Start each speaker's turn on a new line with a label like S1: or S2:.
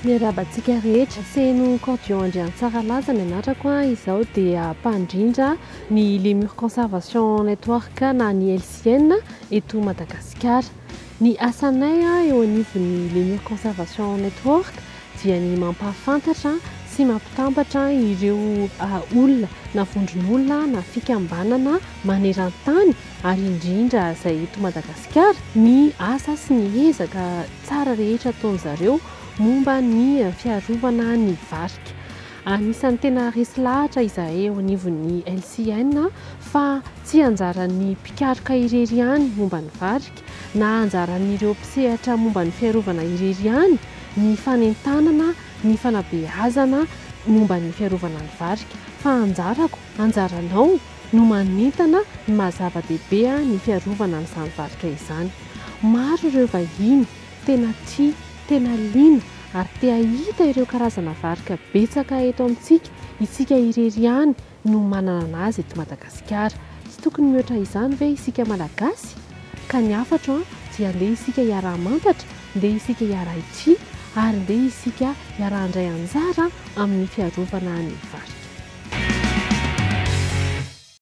S1: Miarabantsika rehetra seno Cordion Andriantsara laza ny anatrako izao dia mpandrindra ny Lemur Conservation Network na ny LCN eto Madagasikara. Ny asanay eo anivon'ny Lemur Conservation Network dia ny mampahafantatra sy mampitambatra ireo olona na vondron'olona na fikambanana maneran-tany ary indrindra izay eto Madagasikara ny asa sy ny ezaka tsara rehetra ataon'ny zareo momba ny fiarovana ny varika. Anisan'ny tena resy lahatra izahay eo anivon'ny LCN fa tsy anjaran'ny mpikaroka irery ihany momba ny varika na anjaran'ireo mpisehatra momba ny fiarovana irery ihany ny fanentanana, ny fanabeazana momba ny fiarovana ny varika fa anjaranao no manentana ny mahazava-dehibe ny fiarovana n'izany varika izany. Maro ireo vahiny tena tia, tena liana ary te ahita ireo karazana varika betsaka eto amintsika, isika irery ihany no manana azy eto Madagasikara. Tsy tokony mihoatra izany ve isika malagasy? Ka ny afatra dia andeha isika hiara-mantatra, andeha isika hiara-hitia ary andeha isika hiara-handray anjara amin'ny fiarovana ny varika.